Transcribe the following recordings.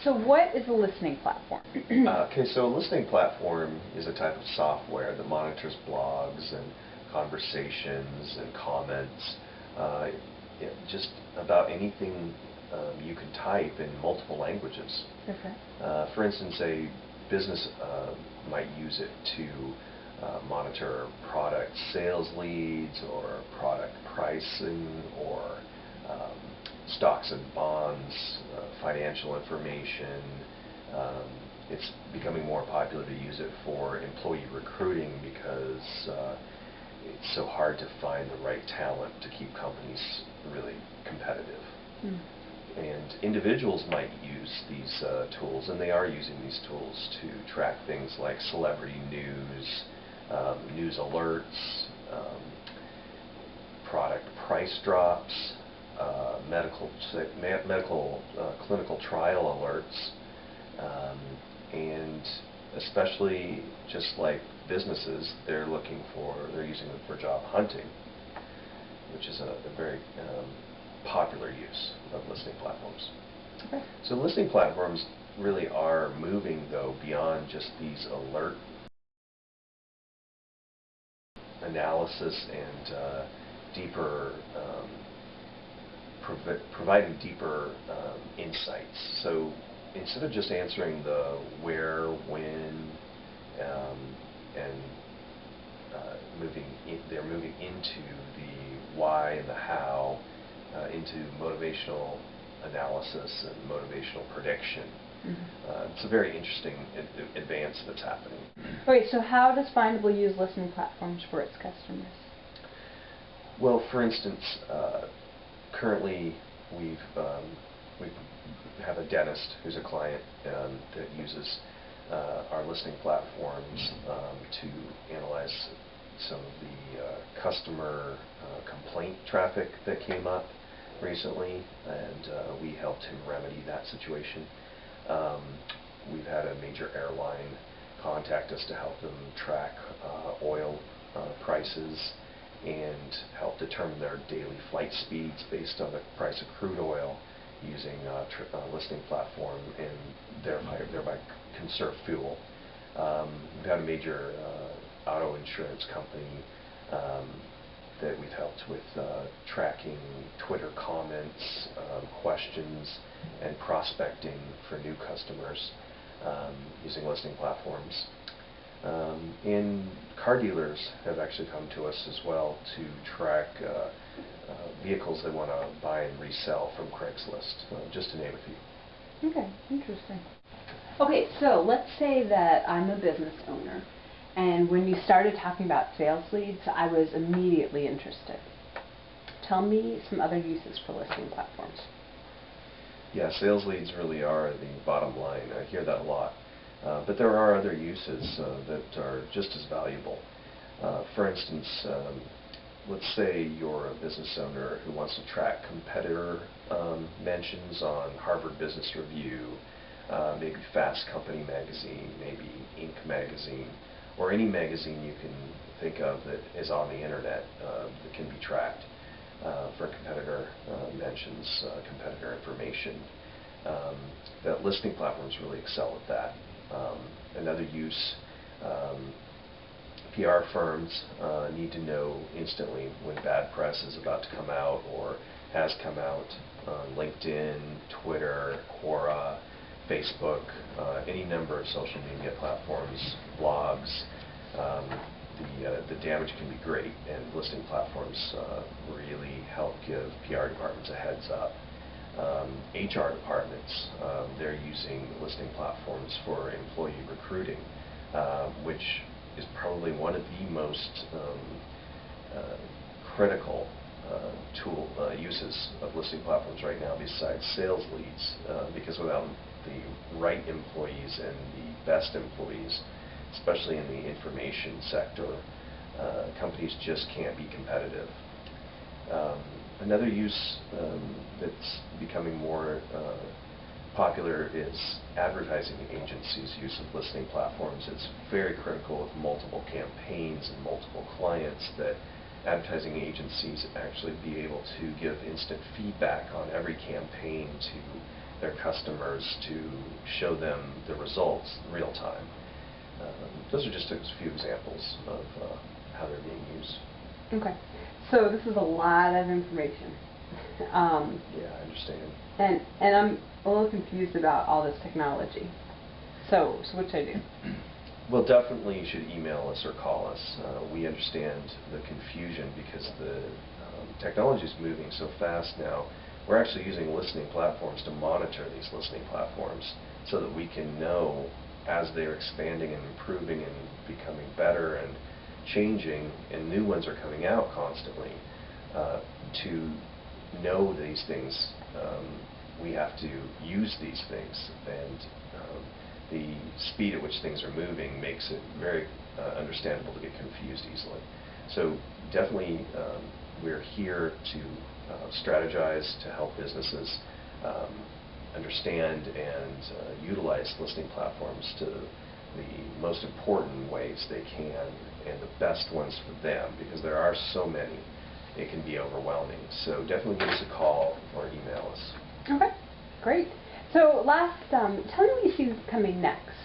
So what is a listening platform? Okay, so a listening platform is a type of software that monitors blogs and conversations and comments, just about anything you can type in multiple languages. Okay. For instance, a business might use it to monitor product sales leads or product pricing or stocks and bonds, financial information. It's becoming more popular to use it for employee recruiting because it's so hard to find the right talent to keep companies really competitive. Mm. And individuals might use these tools, and they are using these tools to track things like celebrity news, news alerts, product price drops, medical clinical trial alerts, and especially just like businesses, they're using them for job hunting, which is a very popular use of listening platforms. Okay. So listening platforms really are moving, though, beyond just these alert analysis and deeper providing deeper insights. So instead of just answering the where, when, and they're moving into the why and the how, into motivational analysis and motivational prediction. Mm-hmm. It's a very interesting advance that's happening. Okay, so how does Findable use listening platforms for its customers? Well, for instance, currently we have a dentist who's a client that uses our listening platforms to analyze some of the customer complaint traffic that came up recently, and we helped him remedy that situation. We've had a major airline contact us to help them track oil prices and help determine their daily flight speeds based on the price of crude oil using a listening platform and thereby conserve fuel. We've had a major auto insurance company that we've helped with tracking Twitter comments, questions, and prospecting for new customers using listening platforms. And car dealers have actually come to us as well to track vehicles they want to buy and resell from Craigslist, just to name a few. Okay, interesting. Okay, so let's say that I'm a business owner, and when you started talking about sales leads, I was immediately interested. Tell me some other uses for listening platforms. Yeah, sales leads really are the bottom line. I hear that a lot. But there are other uses that are just as valuable. For instance, let's say you're a business owner who wants to track competitor mentions on Harvard Business Review, maybe Fast Company magazine, maybe Inc. magazine, or any magazine you can think of that is on the internet that can be tracked for competitor mentions, competitor information. That listening platforms really excel at that. Another use, PR firms need to know instantly when bad press is about to come out or has come out on LinkedIn, Twitter, Quora, Facebook, any number of social media platforms, blogs. The damage can be great, and listening platforms really help give PR departments a heads up. HR departments, they're using listening platforms for employee recruiting, which is probably one of the most critical uses of listening platforms right now besides sales leads, because without the right employees and the best employees, especially in the information sector, companies just can't be competitive. Another use that's becoming more popular is advertising agencies' use of listening platforms. It's very critical with multiple campaigns and multiple clients that advertising agencies actually be able to give instant feedback on every campaign to their customers to show them the results real time. Those are just a few examples of how they're being used. Okay. So this is a lot of information. Yeah, I understand. And I'm a little confused about all this technology. So what should I do? Well, definitely you should email us or call us. We understand the confusion because the technology is moving so fast now. We're actually using listening platforms to monitor these listening platforms so that we can know as they're expanding and improving and becoming better and changing, and new ones are coming out constantly. To know these things, we have to use these things, and the speed at which things are moving makes it very understandable to get confused easily. So definitely we're here to strategize to help businesses understand and utilize listening platforms to the most important ways they can and the best ones for them, because there are so many, it can be overwhelming. So definitely give us a call or email us. Okay, great. So last, tell me what you see coming next.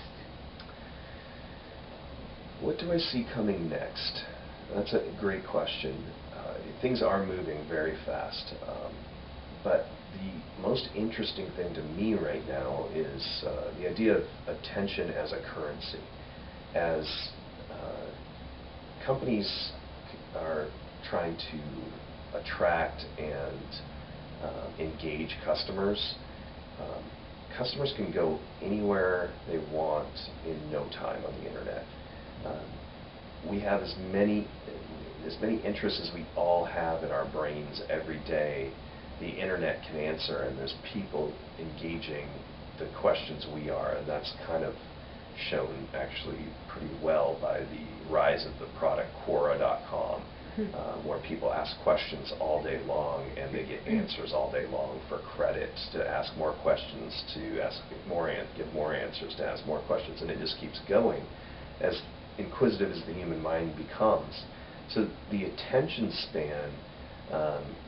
What do I see coming next? That's a great question. Things are moving very fast, but the most interesting thing to me right now is the idea of attention as a currency. As companies are trying to attract and engage customers, customers can go anywhere they want in no time on the internet. We have as many interests as we all have in our brains every day. The internet can answer, and there's people engaging the questions we are, and that's kind of shown actually pretty well by the rise of the product Quora.com, where people ask questions all day long and they get answers all day long for credit to ask more questions, to give more answers, to ask more questions, and it just keeps going as inquisitive as the human mind becomes. So the attention span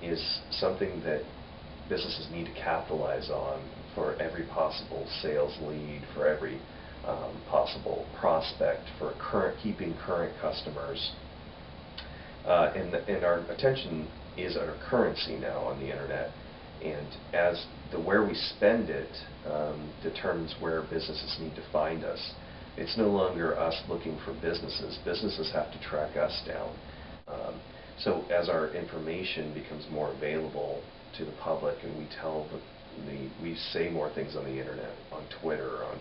is something that businesses need to capitalize on for every possible sales lead, for every possible prospect, for keeping current customers. And our attention is our currency now on the internet, and as where we spend it determines where businesses need to find us. It's no longer us looking for businesses. Businesses have to track us down. So as our information becomes more available to the public, and we say more things on the internet, on Twitter, on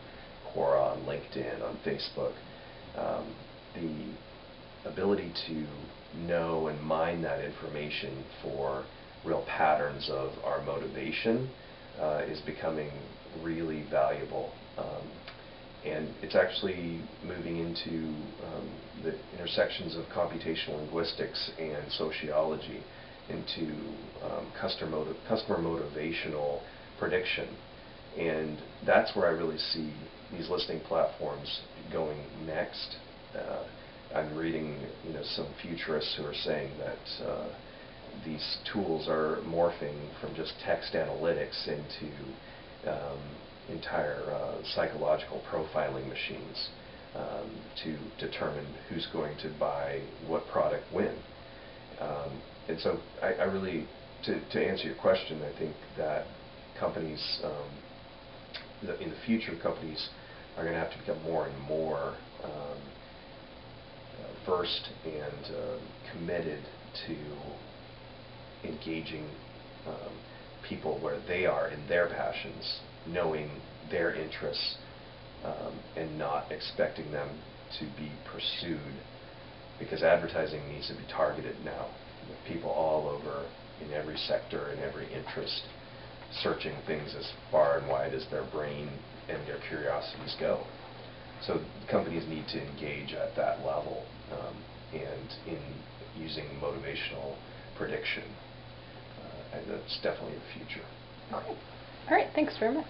Quora, on LinkedIn, on Facebook, the ability to know and mine that information for real patterns of our motivation is becoming really valuable. And it's actually moving into the intersections of computational linguistics and sociology, into customer motivational prediction. And that's where I really see these listening platforms going next. I'm reading some futurists who are saying that these tools are morphing from just text analytics into entire psychological profiling machines to determine who's going to buy what product when. And so I really, to answer your question, I think that companies, in the future, companies are going to have to become more and more versed and committed to engaging people where they are in their passions, knowing their interests, and not expecting them to be pursued, because advertising needs to be targeted now. People all over, in every sector, in every interest, searching things as far and wide as their brain and their curiosities go. So companies need to engage at that level, and in using motivational prediction. And that's definitely the future. Okay. All right. Thanks very much.